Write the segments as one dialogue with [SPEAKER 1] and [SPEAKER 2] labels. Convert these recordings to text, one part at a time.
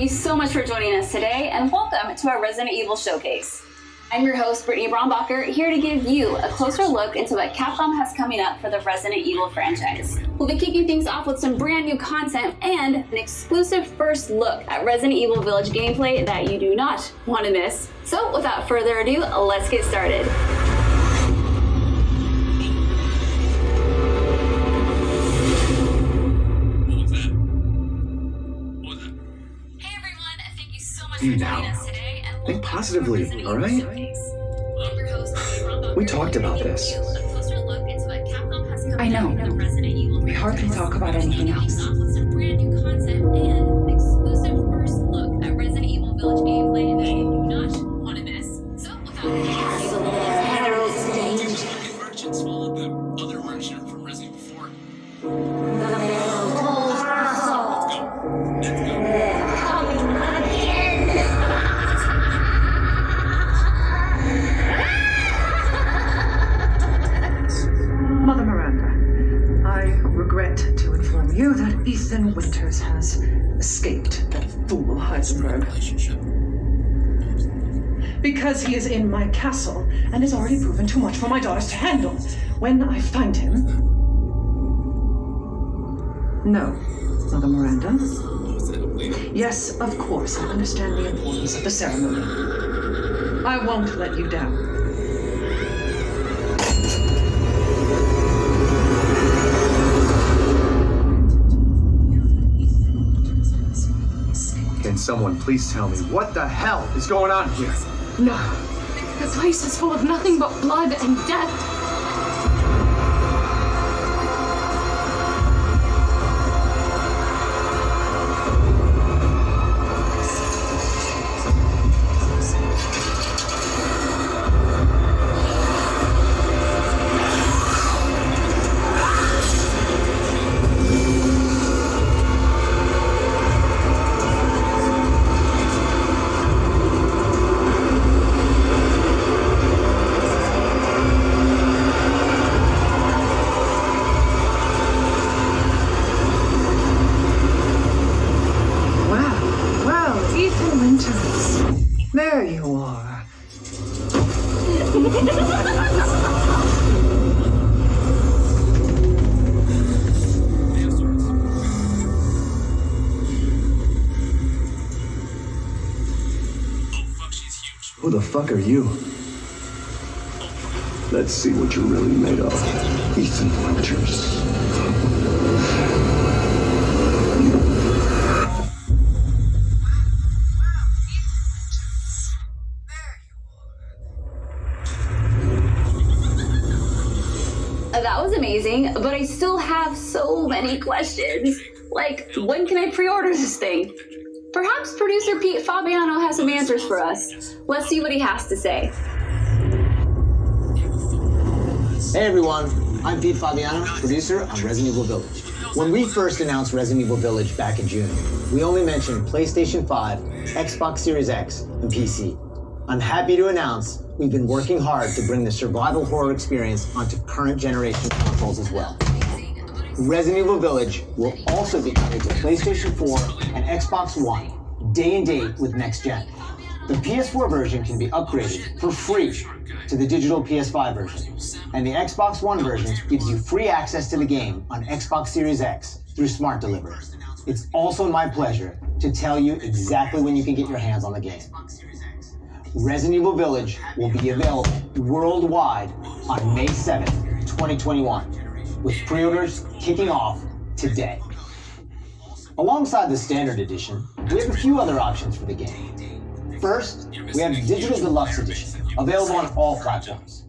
[SPEAKER 1] you so much for joining us today, and welcome to our Resident Evil Showcase. I'm your host, Brittany Brombacher, here to give you a closer look into what Capcom has coming up for the Resident Evil franchise. We'll be kicking things off with some brand new content and an exclusive first look at Resident Evil Village gameplay that you do not want to miss. So without further ado, let's get started.
[SPEAKER 2] Now, think positively, all right? We talked about this.
[SPEAKER 3] I know. We hardly talk about anything else.
[SPEAKER 4] Winters has escaped that fool Heisenberg. Because he is in my castle and has already proven too much for my daughters to handle. When I find him... No, Mother Miranda. Yes, of course, I understand the importance of the ceremony. I won't let you down.
[SPEAKER 2] Can someone please tell me what the hell is going on here?
[SPEAKER 3] No. The place is full of nothing but blood and death.
[SPEAKER 2] There you are. Who the fuck are you? Let's see what you're really made of, Ethan Winters.
[SPEAKER 1] That was amazing, but I still have so many questions. Like, when can I pre-order this thing? Perhaps producer Pete Fabiano has some answers for us. Let's see what he has to say.
[SPEAKER 5] Hey everyone, I'm Pete Fabiano, producer on Resident Evil Village. When we first announced Resident Evil Village back in June, we only mentioned PlayStation 5, Xbox Series X, and PC. I'm happy to announce we've been working hard to bring the survival horror experience onto current generation consoles as well. Resident Evil Village will also be coming to PlayStation 4 and Xbox One, day and date with next gen. The PS4 version can be upgraded for free to the digital PS5 version, and the Xbox One version gives you free access to the game on Xbox Series X through Smart Delivery. It's also my pleasure to tell you exactly when you can get your hands on the game. Resident Evil Village will be available worldwide on May 7th, 2021, with pre-orders kicking off today. Alongside the Standard Edition, we have a few other options for the game. First, we have the Digital Deluxe Edition, available on all platforms.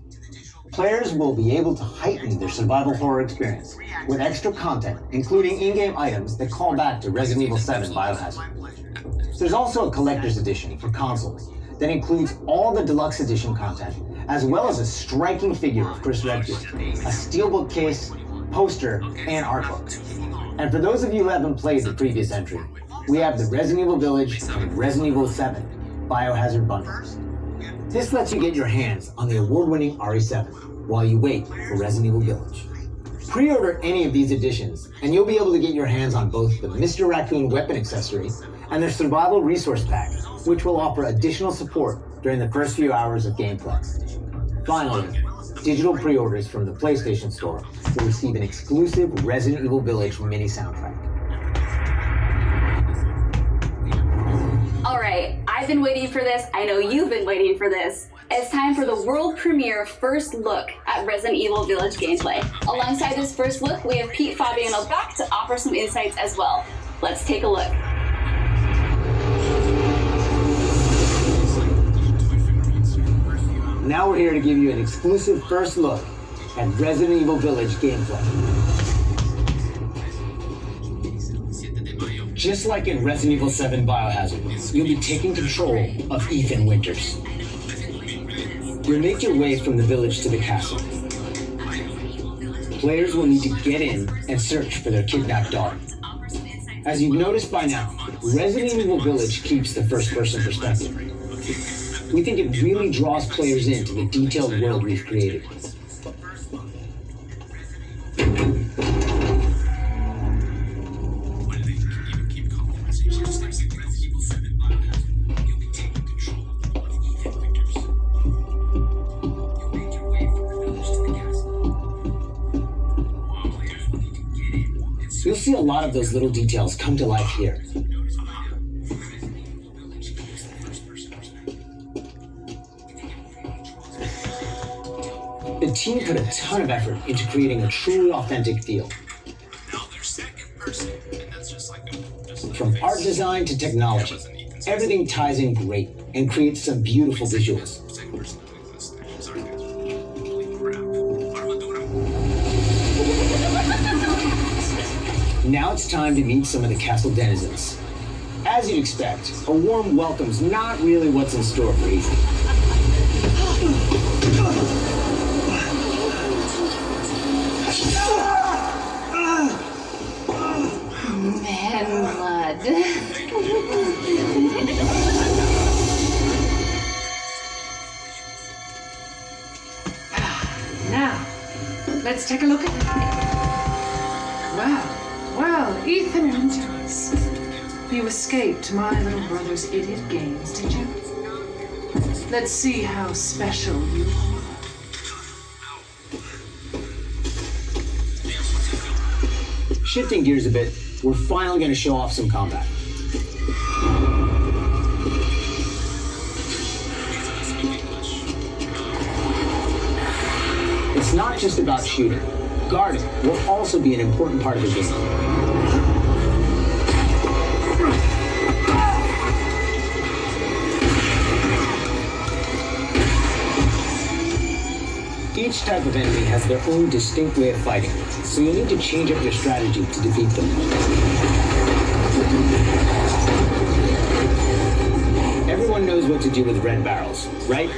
[SPEAKER 5] Players will be able to heighten their survival horror experience with extra content, including in-game items that call back to Resident Evil 7 Biohazard. There's also a Collector's Edition for consoles that includes all the Deluxe Edition content, as well as a striking figure of Chris Redfield, a steelbook case, poster, and art book. And for those of you who haven't played the previous entry, we have the Resident Evil Village and Resident Evil 7 Biohazard bundles. This lets you get your hands on the award-winning RE7 while you wait for Resident Evil Village. Pre-order any of these editions, and you'll be able to get your hands on both the Mr. Raccoon weapon accessory and their survival resource pack, which will offer additional support during the first few hours of gameplay. Finally, digital pre-orders from the PlayStation Store will receive an exclusive Resident Evil Village mini soundtrack.
[SPEAKER 1] All right, I've been waiting for this. I know you've been waiting for this. It's time for the world premiere first look at Resident Evil Village gameplay. Alongside this first look, we have Pete Fabiano back to offer some insights as well. Let's take a look.
[SPEAKER 5] Now we're here to give you an exclusive first look at Resident Evil Village gameplay. Just like in Resident Evil 7 Biohazard, you'll be taking control of Ethan Winters. You'll make your way from the village to the castle. Players will need to get in and search for their kidnapped daughter. As you've noticed by now, Resident Evil Village keeps the first-person perspective. We think it really draws players into the detailed world we've created. You'll see a lot of those little details come to life here. The team put a ton of effort into creating a truly authentic feel. From art design to technology, everything ties in great and creates some beautiful visuals. Now it's time to meet some of the castle denizens. As you'd expect, a warm welcome's not really what's in store for Ethan.
[SPEAKER 3] Man blood.
[SPEAKER 4] Now, let's take a look at it. Well, Ethan Winters. You escaped my little brother's idiot games, did you? Let's see how special you are.
[SPEAKER 5] Shifting gears a bit, we're finally going to show off some combat. It's not just about shooting. Guarding will also be an important part of the game. Each type of enemy has their own distinct way of fighting, so you'll need to change up your strategy to defeat them. Everyone knows what to do with red barrels, right?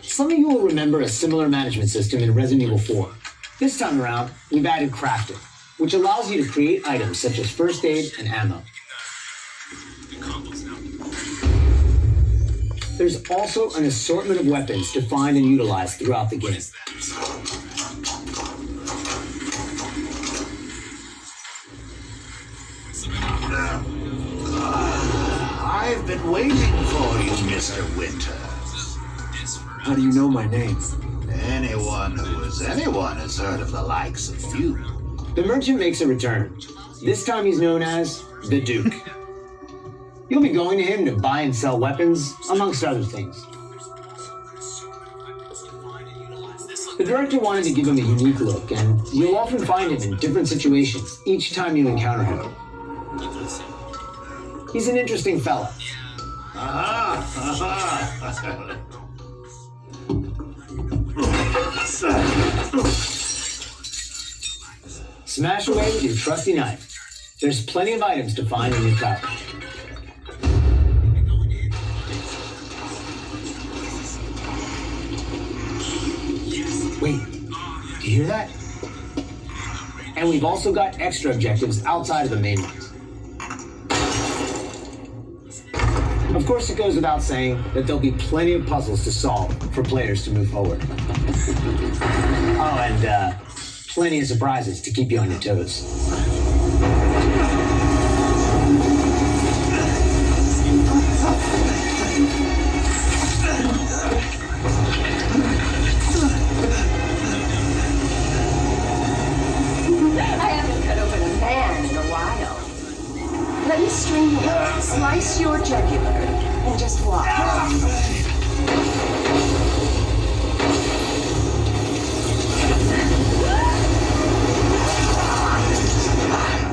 [SPEAKER 5] Some of you will remember a similar management system in Resident Evil 4. This time around, we've added crafting, which allows you to create items such as first aid and ammo. There's also an assortment of weapons to find and utilize throughout the game.
[SPEAKER 2] I've been waiting for you, Mr. Winters.
[SPEAKER 6] How do you know my name?
[SPEAKER 2] Anyone has heard of the likes of you.
[SPEAKER 5] The merchant makes a return. This time he's known as the Duke. You'll be going to him to buy and sell weapons, amongst other things. The director wanted to give him a unique look, and you'll often find him in different situations each time you encounter him. He's an interesting fella. Smash away with your trusty knife. There's plenty of items to find in your tower. Wait, do you hear that? And we've also got extra objectives outside of the main ones. Of Of course, it goes without saying that there'll be plenty of puzzles to solve for players to move forward. Oh, and plenty of surprises to keep you on your toes.
[SPEAKER 3] I haven't cut open a man in a while. Let me string you up, slice your jugular, and just watch.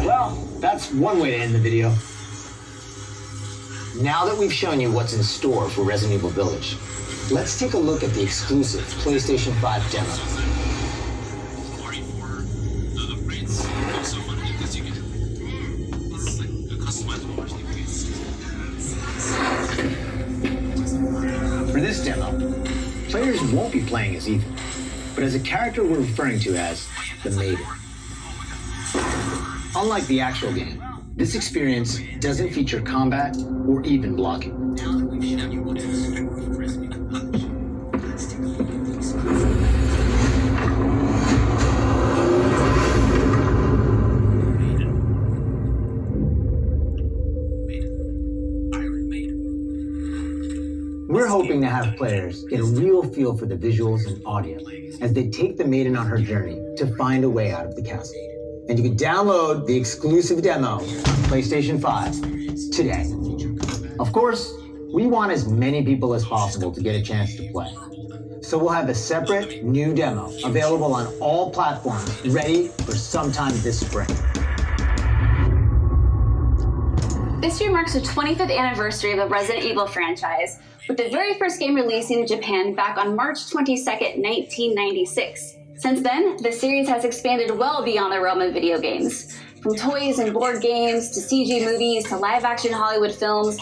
[SPEAKER 5] Well, that's one way to end the video. Now that we've shown you what's in store for Resident Evil Village, let's take a look at the exclusive PlayStation 5 demo. For this demo, players won't be playing as Eva, but as a character we're referring to as the Maiden. Unlike the actual game, this experience doesn't feature combat or even blocking. We're hoping to have players get a real feel for the visuals and audio as they take the Maiden on her journey to find a way out of the castle. And you can download the exclusive demo on PlayStation 5 today. Of course, we want as many people as possible to get a chance to play. So we'll have a separate new demo available on all platforms, ready for sometime this spring.
[SPEAKER 1] This year marks the 25th anniversary of the Resident Evil franchise, with the very first game releasing in Japan back on March 22nd, 1996. Since then, the series has expanded well beyond the realm of video games. From toys and board games, to CG movies, to live-action Hollywood films,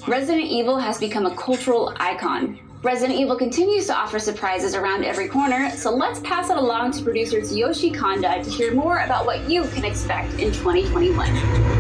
[SPEAKER 1] Resident Evil has become a cultural icon. Resident Evil continues to offer surprises around every corner, so let's pass it along to producers Yoshi Kanda to hear more about what you can expect in 2021.